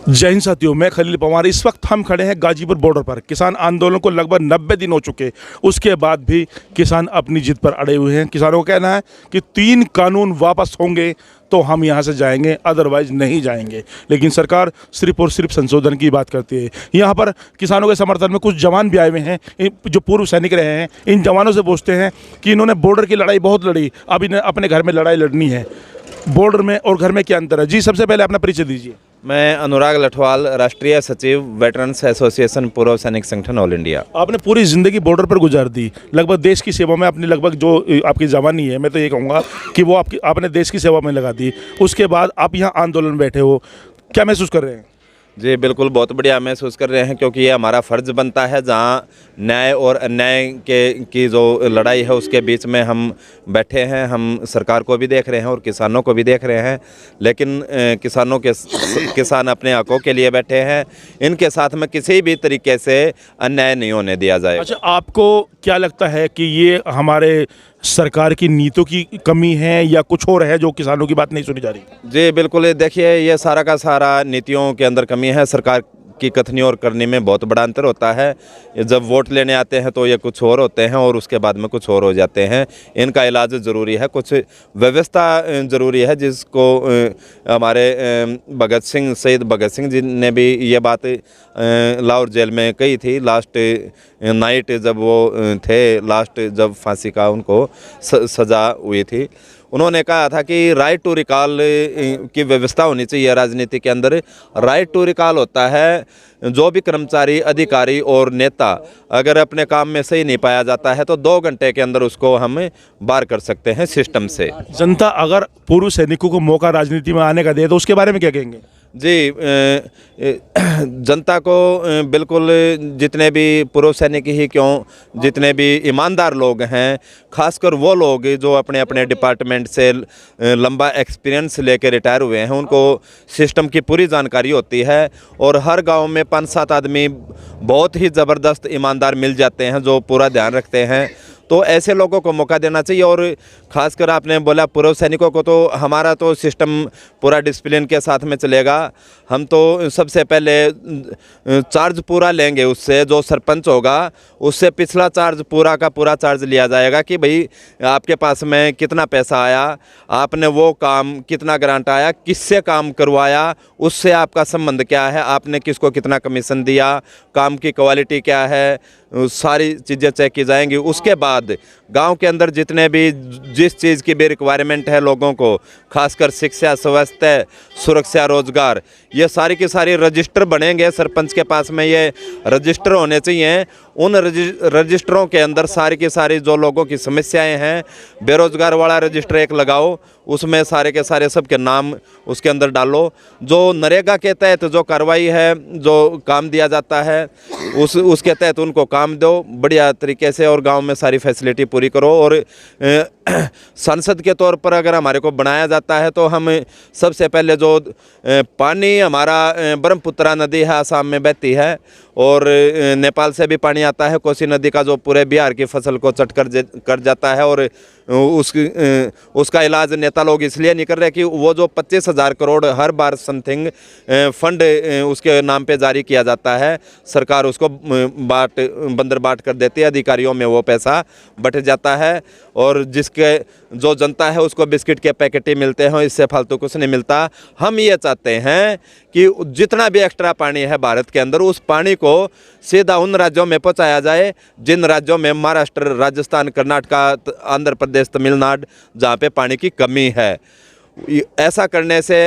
जय हिंद साथियों, मैं खलील पंवार। इस वक्त हम खड़े हैं गाजीपुर बॉर्डर पर। किसान आंदोलन को लगभग 90 दिन हो चुके, उसके बाद भी किसान अपनी जिद पर अड़े हुए हैं। किसानों का कहना है कि 3 कानून वापस होंगे तो हम यहाँ से जाएंगे, अदरवाइज नहीं जाएंगे। लेकिन सरकार सिर्फ और सिर्फ संशोधन की बात करती है। यहाँ पर किसानों के समर्थन में कुछ जवान भी आए हुए हैं, जो पूर्व सैनिक रहे हैं। इन जवानों से पूछते हैं कि इन्होंने बॉर्डर की लड़ाई बहुत लड़ी, अब इन्हें अपने घर में लड़ाई लड़नी है। बॉर्डर में और घर में क्या अंतर है? जी, सबसे पहले अपना परिचय दीजिए। मैं अनुराग लठवाल, राष्ट्रीय सचिव वेटरन्स एसोसिएशन पूर्व सैनिक संगठन ऑल इंडिया। आपने पूरी ज़िंदगी बॉर्डर पर गुजार दी, लगभग देश की सेवा में अपनी लगभग जो आपकी जवानी है, मैं तो ये कहूँगा कि वो आपने देश की सेवा में लगा दी। उसके बाद आप यहाँ आंदोलन में बैठे हो, क्या महसूस कर रहे हैं? जी बिल्कुल, बहुत बढ़िया महसूस कर रहे हैं, क्योंकि ये हमारा फ़र्ज़ बनता है। जहाँ न्याय और अन्याय की जो लड़ाई है उसके बीच में हम बैठे हैं। हम सरकार को भी देख रहे हैं और किसानों को भी देख रहे हैं, लेकिन किसान अपने हकों के लिए बैठे हैं। इनके साथ में किसी भी तरीके से अन्याय नहीं होने दिया जाए। अच्छा, आपको क्या लगता है कि ये हमारे सरकार की नीतियों की कमी है या कुछ और है जो किसानों की बात नहीं सुनी जा रही? जी बिल्कुल, देखिए ये सारा का सारा नीतियों के अंदर कमी है। सरकार की कथनी और करने में बहुत बड़ा अंतर होता है। जब वोट लेने आते हैं तो ये कुछ और होते हैं और उसके बाद में कुछ और हो जाते हैं। इनका इलाज ज़रूरी है, कुछ व्यवस्था ज़रूरी है, जिसको हमारे शहीद भगत सिंह जी ने भी ये बात लाहौर जेल में कही थी। लास्ट नाइट जब वो थे, लास्ट जब फांसी का उनको सज़ा हुई थी, उन्होंने कहा था कि राइट टू रिकॉल की व्यवस्था होनी चाहिए। राजनीति के अंदर राइट टू रिकॉल होता है, जो भी कर्मचारी, अधिकारी और नेता अगर अपने काम में सही नहीं पाया जाता है तो 2 घंटे के अंदर उसको हम बाहर कर सकते हैं सिस्टम से। जनता अगर पूर्व सैनिकों को मौका राजनीति में आने का दे तो उसके बारे में क्या कहेंगे? जी, जनता को बिल्कुल, जितने भी पूर्व सैनिक ही क्यों, जितने भी ईमानदार लोग हैं, खासकर वो लोग जो अपने अपने डिपार्टमेंट से लंबा एक्सपीरियंस लेकर रिटायर हुए हैं, उनको सिस्टम की पूरी जानकारी होती है। और हर गांव में 5-7 आदमी बहुत ही ज़बरदस्त ईमानदार मिल जाते हैं जो पूरा ध्यान रखते हैं। तो ऐसे लोगों को मौका देना चाहिए। और ख़ासकर आपने बोला पूर्व सैनिकों को, तो हमारा तो सिस्टम पूरा डिसिप्लिन के साथ में चलेगा। हम तो सबसे पहले चार्ज पूरा लेंगे, उससे जो सरपंच होगा उससे पिछला चार्ज पूरा का पूरा चार्ज लिया जाएगा कि भाई आपके पास में कितना पैसा आया, आपने वो काम कितना ग्रांट आया, किससे काम करवाया, उससे आपका संबंध क्या है, आपने किसको कितना कमीशन दिया, काम की क्वालिटी क्या है, सारी चीज़ें चेक की जाएंगी। उसके बाद गांव के अंदर जितने भी जिस चीज़ की भी रिक्वायरमेंट है लोगों को, खासकर शिक्षा, स्वास्थ्य, सुरक्षा, रोजगार, ये सारी की सारी रजिस्टर बनेंगे। सरपंच के पास में ये रजिस्टर होने चाहिए। उन रजिस्टरों के अंदर सारी की सारी जो लोगों की समस्याएं हैं, बेरोजगार वाला रजिस्टर एक लगाओ, उसमें सारे के सारे सबके नाम उसके अंदर डालो। जो नरेगा के तहत जो कार्रवाई है, जो काम दिया जाता है, उसके तहत उनको काम दो बढ़िया तरीके से और गांव में सारी फैसिलिटी पूरी करो। और सांसद के तौर पर अगर हमारे को बनाया जाता है तो हम सबसे पहले जो पानी हमारा ब्रह्मपुत्रा नदी है, आसाम में बहती है, और नेपाल से भी पानी आता है। कोसी नदी का जो पूरे बिहार की फसल को चट कर जाता है, और उसका इलाज नेता लोग इसलिए नहीं कर रहे कि वो जो 25,000 करोड़ हर बार समथिंग फंड उसके नाम पे जारी किया जाता है, सरकार उसको बंदर बाट कर देती है, अधिकारियों में वो पैसा बट जाता है, और जिसके जो जनता है उसको बिस्किट के पैकेट ही मिलते हैं, इससे फालतू कुछ नहीं मिलता। हम ये चाहते हैं कि जितना भी एक्स्ट्रा पानी है भारत के अंदर, उस पानी को सीधा उन राज्यों में पहुंचाया जाए जिन राज्यों में, महाराष्ट्र, राजस्थान, कर्नाटक, आंध्र प्रदेश, तमिलनाडु, जहाँ पे पानी की कमी है। ऐसा करने से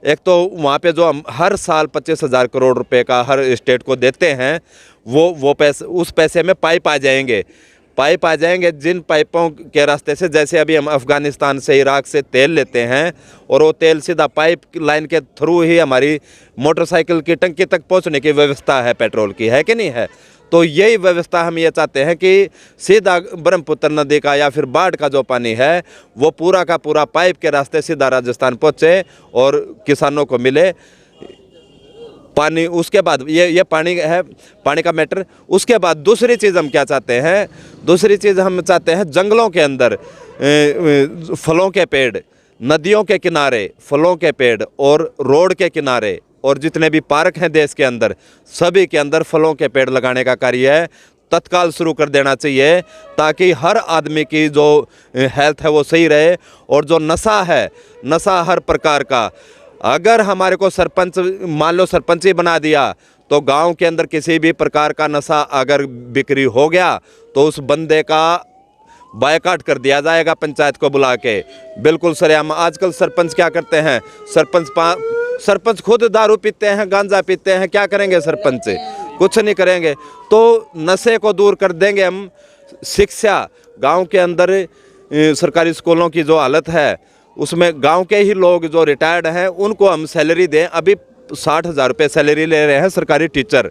एक तो वहाँ पे जो हम हर साल 25,000 करोड़ रुपए का हर स्टेट को देते हैं, वो पैसे, उस पैसे में पाइप आ जाएंगे। जिन पाइपों के रास्ते से, जैसे अभी हम अफ़गानिस्तान से, इराक से तेल लेते हैं, और वो तेल सीधा पाइप लाइन के थ्रू ही हमारी मोटरसाइकिल की टंकी तक पहुंचने की व्यवस्था है, पेट्रोल की, है कि नहीं है? तो यही व्यवस्था हम ये चाहते हैं कि सीधा ब्रह्मपुत्र नदी का या फिर बाढ़ का जो पानी है वो पूरा का पूरा पाइप के रास्ते सीधा राजस्थान पहुँचे और किसानों को मिले पानी। उसके बाद ये पानी है, पानी का मैटर। उसके बाद दूसरी चीज़ हम क्या चाहते हैं? दूसरी चीज़ हम चाहते हैं जंगलों के अंदर फलों के पेड़, नदियों के किनारे फलों के पेड़ और रोड के किनारे और जितने भी पार्क हैं देश के अंदर, सभी के अंदर फलों के पेड़ लगाने का कार्य है तत्काल शुरू कर देना चाहिए, ताकि हर आदमी की जो हेल्थ है वो सही रहे। और जो नशा है, नशा हर प्रकार का, अगर हमारे को सरपंच, मान लो सरपंच ही बना दिया, तो गांव के अंदर किसी भी प्रकार का नशा अगर बिक्री हो गया तो उस बंदे का बायकाट कर दिया जाएगा पंचायत को बुला के, बिल्कुल सरेआम। आजकल सरपंच क्या करते हैं, सरपंच खुद दारू पीते हैं, गांजा पीते हैं, क्या करेंगे सरपंच? कुछ नहीं करेंगे। तो नशे को दूर कर देंगे हम। शिक्षा, गांव के अंदर सरकारी स्कूलों की जो हालत है, उसमें गांव के ही लोग जो रिटायर्ड हैं उनको हम सैलरी दें। अभी 60,000 रुपये सैलरी ले रहे हैं सरकारी टीचर।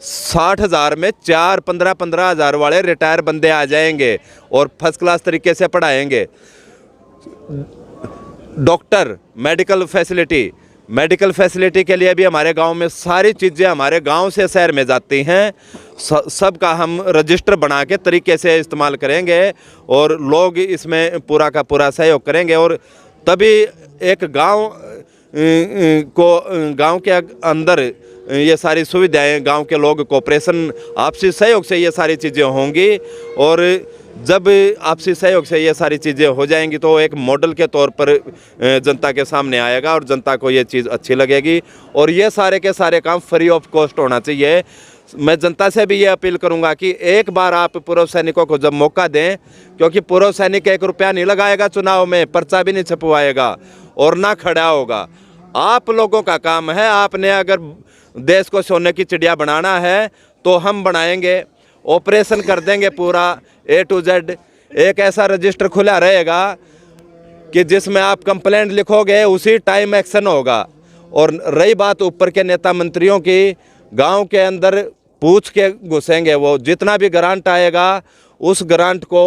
60,000 में 15 हज़ार वाले रिटायर बंदे आ जाएंगे और फर्स्ट क्लास तरीके से पढ़ाएंगे। डॉक्टर, मेडिकल फैसिलिटी के लिए भी हमारे गांव में सारी चीज़ें हमारे गांव से शहर में जाती हैं। सबका हम रजिस्टर बना के तरीके से इस्तेमाल करेंगे और लोग इसमें पूरा का पूरा सहयोग करेंगे, और तभी एक गांव के अंदर ये सारी सुविधाएं, गांव के लोग कोऑपरेशन, आपसी सहयोग से ये सारी चीज़ें होंगी। और जब आपसी सहयोग से ये सारी चीज़ें हो जाएंगी तो एक मॉडल के तौर पर जनता के सामने आएगा और जनता को ये चीज़ अच्छी लगेगी। और ये सारे के सारे काम फ्री ऑफ कॉस्ट होना चाहिए। मैं जनता से भी ये अपील करूंगा कि एक बार आप पूर्व सैनिकों को जब मौका दें, क्योंकि पूर्व सैनिक 1 रुपया नहीं लगाएगा चुनाव में, पर्चा भी नहीं छपवाएगा और ना खड़ा होगा। आप लोगों का काम है। आपने अगर देश को सोने की चिड़िया बनाना है तो हम बनाएंगे, ऑपरेशन कर देंगे पूरा A to Z। एक ऐसा रजिस्टर खुला रहेगा कि जिसमें आप कंप्लेंट लिखोगे उसी टाइम एक्शन होगा। और रही बात ऊपर के नेता मंत्रियों की, गांव के अंदर पूछ के घुसेंगे। वो जितना भी ग्रांट आएगा उस ग्रांट को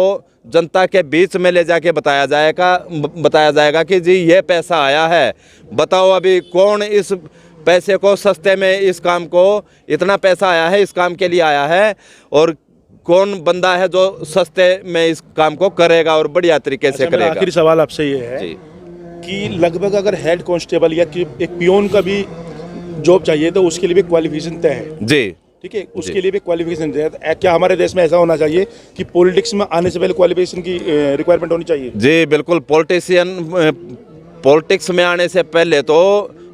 जनता के बीच में ले जाके बताया जाएगा कि जी ये पैसा आया है, बताओ अभी कौन इस पैसे को सस्ते में, इस काम को इतना पैसा आया है, इस काम के लिए आया है, और कौन बंदा है जो सस्ते में इस काम को करेगा और बढ़िया तरीके से करेगा। आखिरी सवाल आपसे ये है कि लगभग अगर हेड कांस्टेबल या एक पियोन का भी जॉब चाहिए तो उसके लिए भी क्वालिफिकेशन तय है जी, ठीक है, उसके लिए भी क्वालिफिकेशन तय है। क्या हमारे देश में ऐसा होना चाहिए कि पॉलिटिक्स में आने से पहले क्वालिफिकेशन की रिक्वायरमेंट होनी चाहिए? जी बिल्कुल। पॉलिटिक्स में आने से पहले तो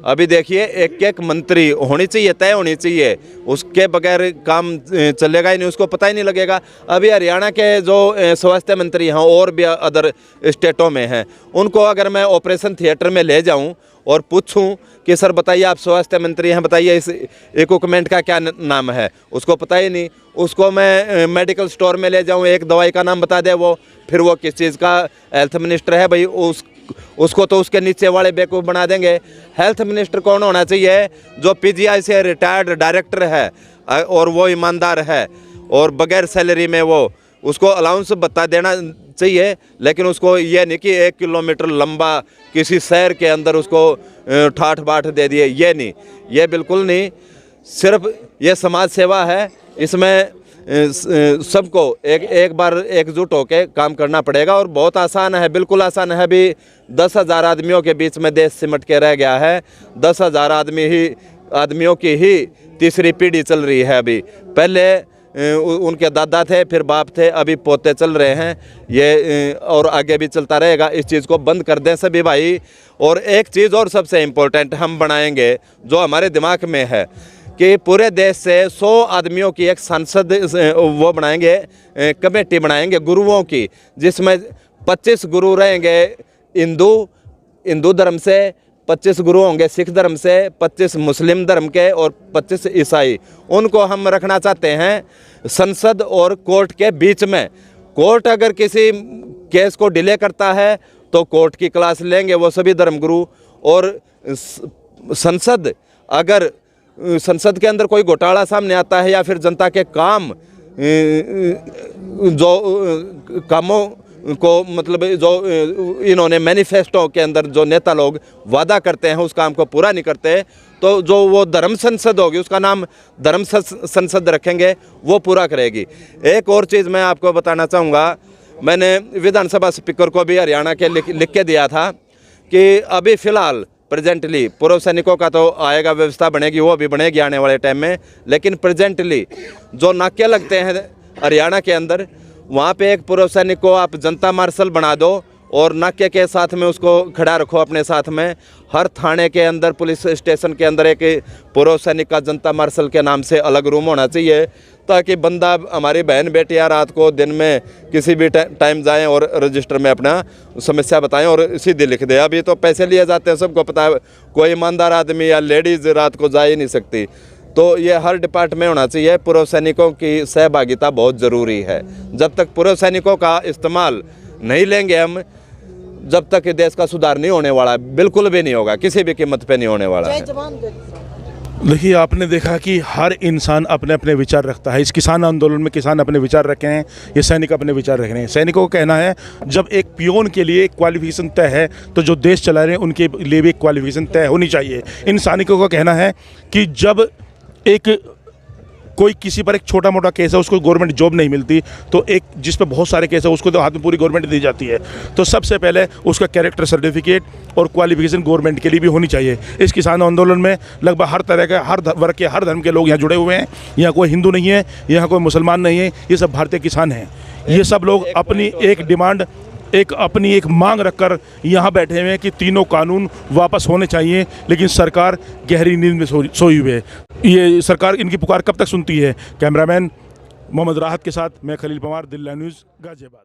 अभी देखिए एक मंत्री होनी चाहिए, तय होनी चाहिए, उसके बगैर काम चलेगा ही नहीं, उसको पता ही नहीं लगेगा। अभी हरियाणा के जो स्वास्थ्य मंत्री हैं और भी अदर स्टेटों में हैं, उनको अगर मैं ऑपरेशन थिएटर में ले जाऊं और पूछूं कि सर बताइए आप स्वास्थ्य मंत्री हैं, बताइए इस इक्विपमेंट का क्या नाम है, उसको पता ही नहीं। उसको मैं मेडिकल स्टोर में ले जाऊं, एक दवाई का नाम बता दे वो, फिर वो किस चीज़ का हेल्थ मिनिस्टर है भाई, उसको तो उसके नीचे वाले बेवकूफ़ बना देंगे। हेल्थ मिनिस्टर कौन होना चाहिए? जो PGI से रिटायर्ड डायरेक्टर है और वो ईमानदार है और बगैर सैलरी में वो, उसको अलाउंस बता देना चाहिए। लेकिन उसको ये नहीं कि 1 किलोमीटर लंबा किसी शहर के अंदर उसको ठाठ बाट दे दिए, ये नहीं, ये बिल्कुल नहीं। सिर्फ ये समाज सेवा है, इसमें सबको एक बार एकजुट होकर काम करना पड़ेगा। और बहुत आसान है, बिल्कुल आसान है। अभी 10,000 आदमियों के बीच में देश सिमट के रह गया है। 10,000 आदमियों की ही तीसरी पीढ़ी चल रही है। अभी पहले उनके दादा थे, फिर बाप थे, अभी पोते चल रहे हैं, ये और आगे भी चलता रहेगा। इस चीज़ को बंद कर दें सभी भाई। और एक चीज़ और सबसे इम्पोर्टेंट हम बनाएंगे, जो हमारे दिमाग में है, कि पूरे देश से 100 आदमियों की एक संसद वो बनाएंगे, कमेटी बनाएंगे गुरुओं की, जिसमें 25 गुरु रहेंगे हिंदू धर्म से, 25 गुरु होंगे सिख धर्म से, 25 मुस्लिम धर्म के और 25 ईसाई। उनको हम रखना चाहते हैं संसद और कोर्ट के बीच में। कोर्ट अगर किसी केस को डिले करता है तो कोर्ट की क्लास लेंगे वो सभी धर्मगुरु। और संसद के अंदर कोई घोटाला सामने आता है या फिर जनता के कामों को, मतलब जो इन्होंने मैनिफेस्टो के अंदर जो नेता लोग वादा करते हैं उस काम को पूरा नहीं करते, तो जो वो धर्म संसद होगी, उसका नाम धर्म संसद रखेंगे, वो पूरा करेगी। एक और चीज़ मैं आपको बताना चाहूँगा, मैंने विधानसभा स्पीकर को भी हरियाणा के लिख के दिया था कि अभी फ़िलहाल प्रेजेंटली पूर्व सैनिकों का तो आएगा, व्यवस्था बनेगी, वो भी बनेगी आने वाले टाइम में, लेकिन प्रेजेंटली जो नाके लगते हैं हरियाणा के अंदर, वहाँ पे एक पूर्व सैनिक को आप जनता मार्शल बना दो और नाके के साथ में उसको खड़ा रखो अपने साथ में। हर थाने के अंदर, पुलिस स्टेशन के अंदर एक पूर्व सैनिक का जनता मार्शल के नाम से अलग रूम होना चाहिए, ताकि बंदा, हमारी बहन बेटियां रात को दिन में किसी भी टाइम जाएं और रजिस्टर में अपना समस्या बताएं और सीधे लिख दें। अभी तो पैसे लिए जाते हैं, सबको पता है, कोई ईमानदार आदमी या लेडीज़ रात को जा ही नहीं सकती। तो ये हर डिपार्टमेंट में होना चाहिए। पूर्व सैनिकों की सहभागिता बहुत ज़रूरी है। जब तक पूर्व सैनिकों का इस्तेमाल नहीं लेंगे हम, जब तक देश का सुधार नहीं होने वाला, बिल्कुल भी नहीं होगा, किसी भी कीमत पे नहीं होने वाला है। देखिए, आपने देखा कि हर इंसान अपने अपने विचार रखता है। इस किसान आंदोलन में किसान अपने विचार रखे हैं, ये सैनिक अपने विचार रख रहे हैं। सैनिकों का कहना है जब एक पियोन के लिए क्वालिफिकेशन तय है तो जो देश चला रहे हैं उनके लिए भी क्वालिफिकेशन तय होनी चाहिए। इन सैनिकों का कहना है कि जब एक कोई किसी पर एक छोटा मोटा केस है, उसको गवर्नमेंट जॉब नहीं मिलती, तो एक जिस पर बहुत सारे केस है उसको तो हाथ में पूरी गवर्नमेंट दी जाती है। तो सबसे पहले उसका कैरेक्टर सर्टिफिकेट और क्वालिफिकेशन गवर्नमेंट के लिए भी होनी चाहिए। इस किसान आंदोलन में लगभग हर तरह के, हर वर्ग के, हर धर्म के लोग यहाँ जुड़े हुए हैं। यहाँ कोई हिंदू नहीं है, यहाँ कोई मुसलमान नहीं है, ये सब भारतीय किसान हैं। ये सब लोग अपनी एक डिमांड, अपनी एक मांग रखकर यहाँ बैठे हुए हैं कि तीनों कानून वापस होने चाहिए, लेकिन सरकार गहरी नींद में सोई हुई है। ये सरकार इनकी पुकार कब तक सुनती है? कैमरामैन मोहम्मद राहत के साथ मैं खलील पंवार, दिल्ली न्यूज़, गाजियाबाद।